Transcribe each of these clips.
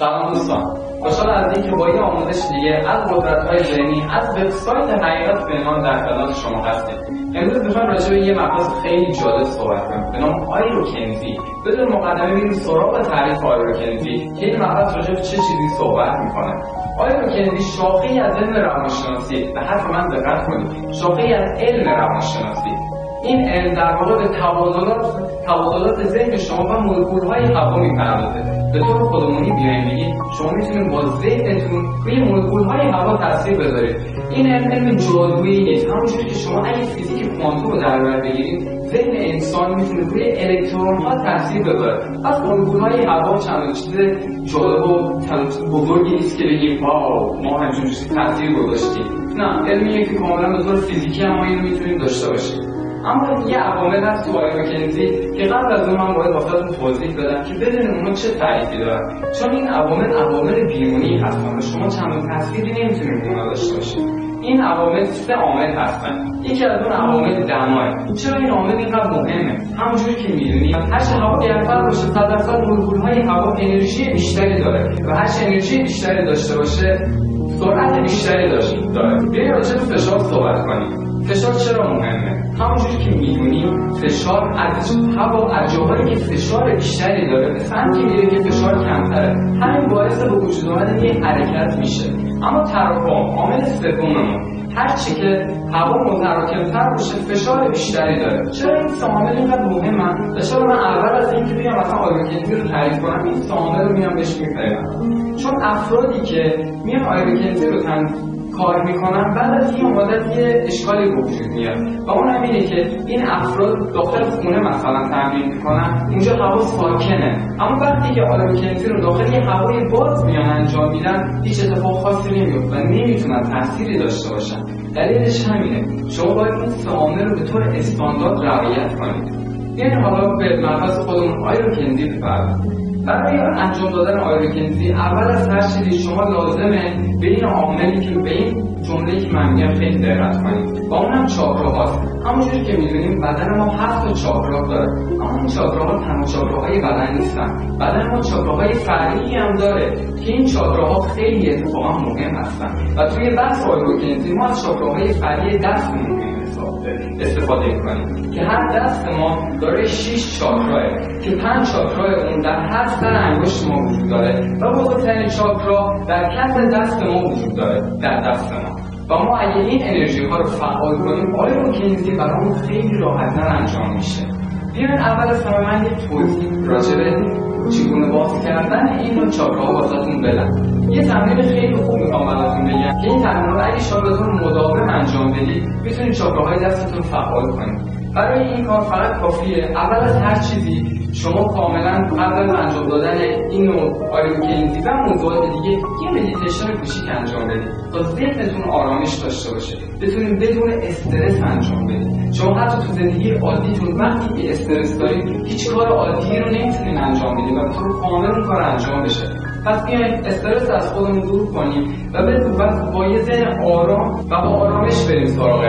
سلام دوستان، خوشحال از اینکه با این آموزش دیگه از قدرت‌های ذهنی از وبسایت حقیقت پنهان در خدمت شما هستیم. امروز می‌خوایم راجع به یه مبحث خیلی جالب صحبت کنیم به نام آیروکنزی. بدون مقدمه بریم سراغ تعریف آیروکنزی که این مبحث راجع به چه چیزی صحبت می‌کنه. آیروکنزی شاخه‌ای از علم روانشناسی، به حرف من دقت کنید، شاخه‌ای از علم روانشناسی. این علم در واقع به تبادلات ذهن شما و مولکول‌های هوا می‌پردازه. به طور خودمونی بیایم بگیم شما میتونید با ذهنتون روی مولکول‌های هوا تاثیر بذارید. این علم جادویی نیست. همونجوری که شما اگه فیزیک کوانتوم رو در بر بگیرید، ذهن انسان میتونه روی الکترون‌ها تاثیر بذاره. از مولکول‌های هوا چند چیز جالب و بزرگی نیست که بگیم واو ما همچین چیزی تاثیر گذاشتیم. نه، علمیه که کاملا به طور فیزیکی هم ما اینو میتونیم داشته باشیم. اما یه عوامل هست تو آیروکنزی که قبل از اون من باید واسهتون توضیح بدم که بدون اونها چه تعریفی دارن، چون این عوامل بیرونی هستن و شما چند تصویری نمیتونید اونها داشته باشید. این عوامل 3 عامل هستن. یکی از اون عوامل دماه. چرا این عامل اینقدر مهمه؟ همونجوری که میدونید هرچه هوا گرمتر باشه 100% مولکول‌های هوا انرژی بیشتری داره و هرچه انرژی بیشتری داشته باشه سرعت بیشتری داره. بیاید راجع به فشار صحبت کنیم. فشار چرا مهمه؟ همونجوری که میدونی فشار از هوا از جاهایی که فشار بیشتری داره به سمتی میره که فشار کمتره. همین باعث به وجود اومدن یه حرکت میشه. اما تراکم عامل سوممون، هرچی که هوا متراکم‌تر باشه فشار بیشتری داره. چرا این 3 عامل اینقدر مهمه؟ چرا من اول از اینکه بگم مثلا آیروکنزی رو تعریف کنم این 3 عامل رو میام بهش میپردازم؟ چون افرادی که میان آیروکنزی رو کار میکنن بعد از این مدت یه اشکالی به وجود میاد و اون هم اینه که این افراد داخل خونه مثلا تمرین میکنن، اونجا هوا ساکنه، اما وقتی که آیروکنزی رو داخل یه هوای باز میان انجام میدن هیچ اتفاق خاصی نمیفته و نمیتونن تأثیری داشته باشن. دلیلش همینه. شما باید این 3 عامل رو به طور استاندارد رعایت کنید. یعنی حالا به مبحث خودمون آیروکنزی بپردازیم. برای انجام دادن آیروکنزی اول از هر چیزی شما لازمه به این عاملی که به این جمله‌ای که من میگم خیلی دقت کنید و اونم چاکراهاست. همونجوری که میدونیم بدن ما 7 چاکرا داره، اما این چاکراها تنها چاکراهای بدن نیستن. بدن ما چاکراهای فرعی هم داره که این چاکراها خیلی اتفاقا مهم هستن و توی بحث آیروکنزی ما از چاکراهای فرعی دستمون استفاده کنیم که هر دست ما داره 6 چاکراه که 5 چاکراه اون در هر سر انگشت ما وجود داره و بزرگترین چاکرا در کف دست ما وجود داره در دست ما و ما اگه این انرژی ها رو فعال کنیم آیروکنزی برامون خیلی راحت‌تر انجام میشه. بیاین اول از همه من یه توضیح راجع به چگونه باز کردن این نوع چاکراها واسهتون بدم. یه تمرین خیلی خوب میخوام براتون بگم که این تمرین رو اگه شما به طور مداوم انجام بدید میتونید چاکراهای دستتون فعال کنید. برای این کار فقط کافیه اول از هر چیزی شما کاملا قبل از انجام دادن این نوع آیروکنزی و موضوعات دیگه یه مدیتیشن کوچیک انجام بدید تا ذهنتون آرامش داشته باشه، بتونید بدون استرس انجام بدید. شما حتی تو زندگی عادیتون وقتی که استرس دارید هیچ کار عادی رو نمیتونید انجام بدید و به طور کامل اون کار انجام بشه. پس بیاین استرس از خودمون دور کنیم و با یه ذهن آرام و با آرامش بریم سراغ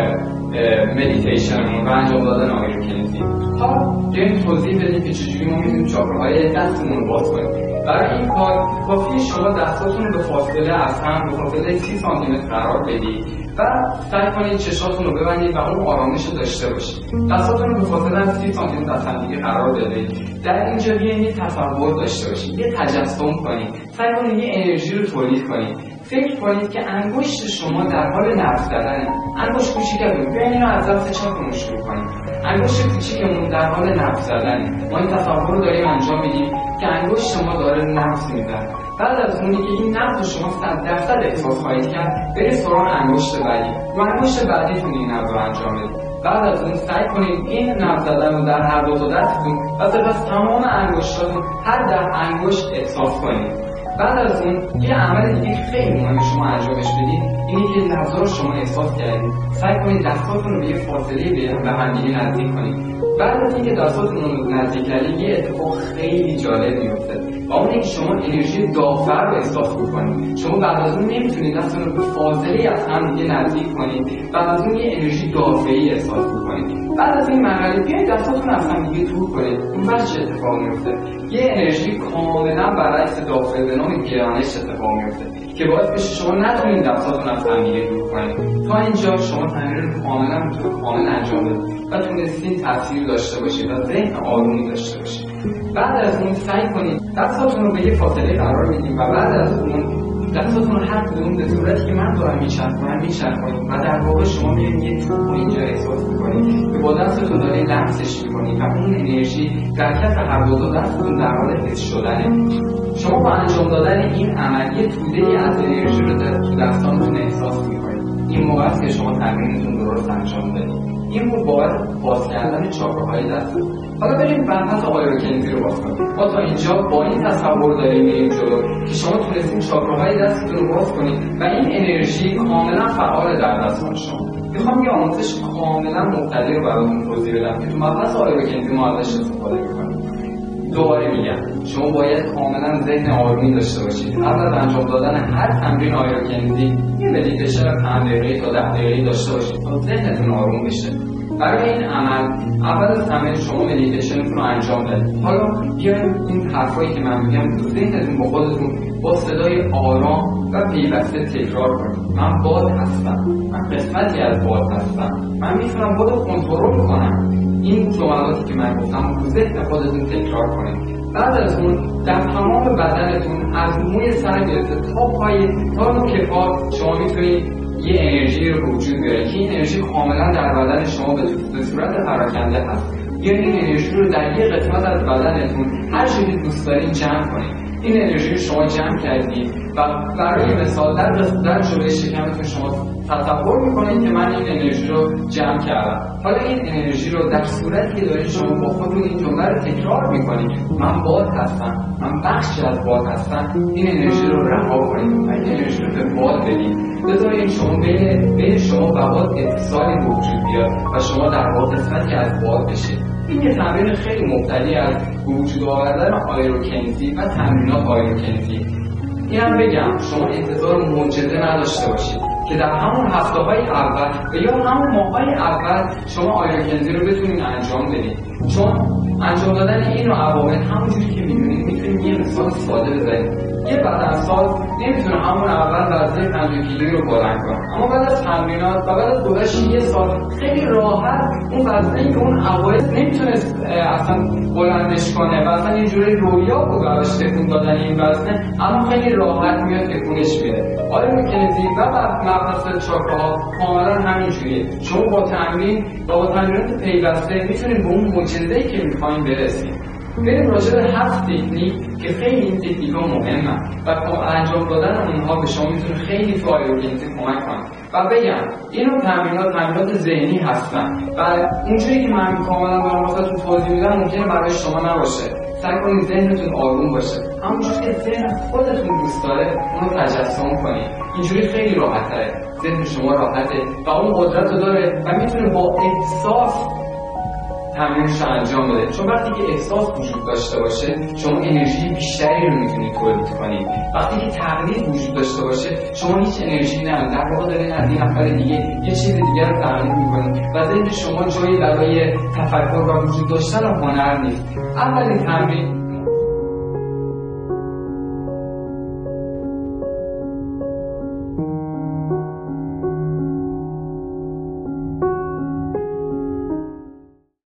مدیتیشنمون و انجام دادن آیروکنزی. حالا بیاین توضیح بدیم که چجوری ما میتونیم چاکراهای دستمون رو باز کنیم. برای این کار کافیه شما دستاتون رو به فاصله از هم به فاصله 30 سانتیمتر قرار بدید و سعی کنید چشاتون رو ببندید و اون آرامش رو داشته باشید. دستاتون رو به فاصله 30 سانتیمتر از هم دیگه قرار بدید. در اینجا بیاین یه تصور داشته باشید، یه تجسم کنید، سعی کنید یه انرژی رو تولید کنید. فکر کنید که انگشت شما در حال نفس زدنه. انگشت کوچیکتون بیاین اینو از دست چپمون شروع کنید. انگشت کوچیکمون در حال نفس زدنه. ما این تصور رو داریم انجام میدیم که انگشت شما داره نفس میزنه. بعد از اونی که این نفس شما 100% احساس خواهید کرد برید سراغ انگشت بعدی و انگشت بعدیتون این نفس رو انجام بدید. بعد از اون سعی کنید این نفس زدن رو در هر 2 دستتون و سپس تمام انگشتاتون هر 10 انگشت احساس کنید. بعد از اون یه عمل دیگه خیلی مهمه شما انجامش بدید اینی که لحظه رو شما احساس کردید سعی کنید دستاتون رو به یه فاصله به همدیگه نزدیک کنید. بعد از اینکه دستاتون رو نزدیک کردید یه اتفاق خیلی جالب میفته و اون اینکه شما انرژی دافر رو احساس می‌کنید. شما بعد از اون نمیتونید دستاتون رو به فاصله از همدیگه نزدیک کنید، بعد از اون یه انرژی دافعی احساس می‌کنید. کنید. بعد از این مرحله بیاید دستاتون از هم دیگه دور کنید. اون وقت چه اتفاقی میفته؟ یه انرژی کاملا برعکس داخل به نام گرانش اتفاق میفته که باعث بشه شما نتونید دستاتون از هم دیگه دور کنید. تا اینجا شما تمرین رو کاملا انجام بدید و تونستین تاثیر داشته باشید و ذهن آرومی داشته باشید. بعد از اون سعی کنید دستاتون رو به یه فاصله قرار بدید و بعد از اون دستاتون رو هر کدوم به صورتی که من دارم میچرخونید و در واقع شما میبینید یه توپ رو اینجا احساس میکنید که با دستتون دارید لمسش میکنید و اون انرژی در کف هر دو دستتون در حال حس شدنه. شما با انجام دادن این عمل یه توده‌ای از انرژی رو در تو دستانتون احساس میکنید. این موقع است که شما تمرینتون درست انجام بدید. این بود بابت باز کردن چاکراهای دست. حالا بریم بحث آیروکنزی رو باز کنیم. ما تا اینجا با این تصور داریم میریم جلو که شما تونستین چاکراهای دستتون رو باز کنید و این انرژی کاملا فعال در دستان شما. میخوام یه آموزش کاملا مبتدی رو براتون توضیح بدم که تو مبحث آیروکنزی ما ازش استفاده می‌کنیم. دوباره میگم شما باید کاملا ذهن آرومی داشته باشید. قبل از انجام دادن هر تمرین آیروکنزی یه مدیتیشن 5 دقیقه تا 10 دقیقه داشته باشید تا ذهنتون آروم بشه. برای این عمل اول از همه شما مدیتیشنتون رو انجام بدید. حالا بیاید این حرفایی که من میگم تو ذهنتون با خودتون با صدای آرام و پیوسته تکرار کنید. من باد هستم، من قسمتی از باد هستم، من میتونم باد رو کنترل کنم. این جملاتی که من گفتم تو ذهن خودتون تکرار کنید. بعد از اون در تمام بدنتون از موی سر گرفته تا پای تا نوک پا شما میتونید یه انرژی رو وجود بیاره که این انرژی کاملا در بدن شما به صورت پراکنده هست. یا این انرژی رو در یه قسمت از بدنتون هر چیزی دوست دارین جمع کنید. این انرژی رو شما جمع کردید و برای مثال در جلوی شکمتون شما تصور میکنید که من این انرژی رو جمع کردم. حالا این انرژی رو در صورتی که دارید شما با خودتون این جمله رو تکرار میکنید، من باد هستم، من بخشی از باد هستم، این انرژی رو رها کنید و این انرژی رو به باد بدید. بذارید شما بین شما و باد اتصالی وجود بیاد و شما در واقع قسمتی از باد بشید. این یه تمرین خیلی مبتدی از وجود آوردن آیروکنزی و تمرینات آیروکنزی. اینم بگم شما انتظار معجزه نداشته باشید که در همون هفته‌های اول و یا همون ماه‌های اول شما آیروکنزی رو بتونید انجام بدید. چون انجام دادن این رو عوامل همونجوری که می‌دونید میتونید یه مثال ساده بزنید. یه بدنساز نمیتونه همون اول وزنه 50 کیلویی رو بلند کنه، اما بعد از تمرینات و بعد از گذشت یه سال خیلی راحت اون وزنه که اون اوایل نمیتونست اصلا بلندش کنه و اصلا یه جوری رویا بود براش تکون دادن این وزنه، اما خیلی راحت میاد تکونش میده. آیروکنزی و مبحث چاکراها کاملا همینجوریه. شما با تمرین و با تمرینات پیوسته میتونید به اون معجزه‌ای که میخواین برسید. بریم راجع به 7 تکنیک که خیلی این تکنیک‌ها مهمه و انجام دادن اونها به شما میتونه خیلی تو آیروکنزی کمک کنه. و بگم اینو تمرینات ذهنی هستن و اونجوری که من کاملا دارم واسهتون توضیح میدم ممکنه برای شما نباشه. سعی کنید ذهنتون آروم باشه، همونجوری که ذهن خودتون دوست داره اونو تجسم کنید. اینجوری خیلی راحت‌تره، ذهن شما راحته و اون قدرت رو داره و میتونه با احساس تمرینش رو انجام بده. چون وقتی که احساس وجود داشته باشه شما انرژی بیشتری رو میتونید تولید کنید. وقتی که تقلید وجود داشته باشه شما هیچ انرژی ندارید، در واقع دارید از این نفر دیگه یه چیز دیگر رو تقلید میکنید و ذهن شما جایی برای تفکر و وجود داشتن هنر نیست. اولین تمرین